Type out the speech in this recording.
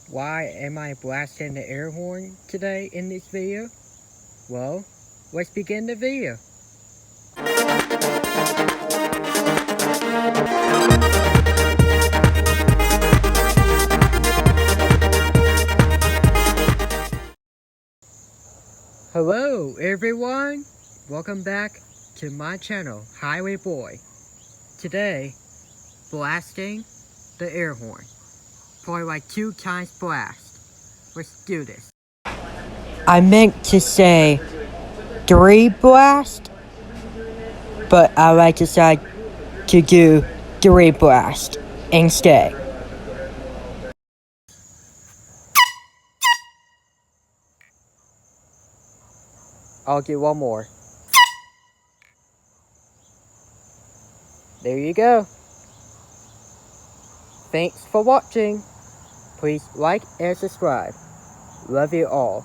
Why am I blasting the air horn today in this video? Well, let's begin the video. Hello everyone! Welcome back to my channel, Highway Boy. Today, blasting the air horn. Probably like 2 times blast. Let's do this. I meant to say 3 blast, but I decided to do 3 blast instead. I'll do one more. There you go. Thanks for watching. Please like and subscribe. Love you all.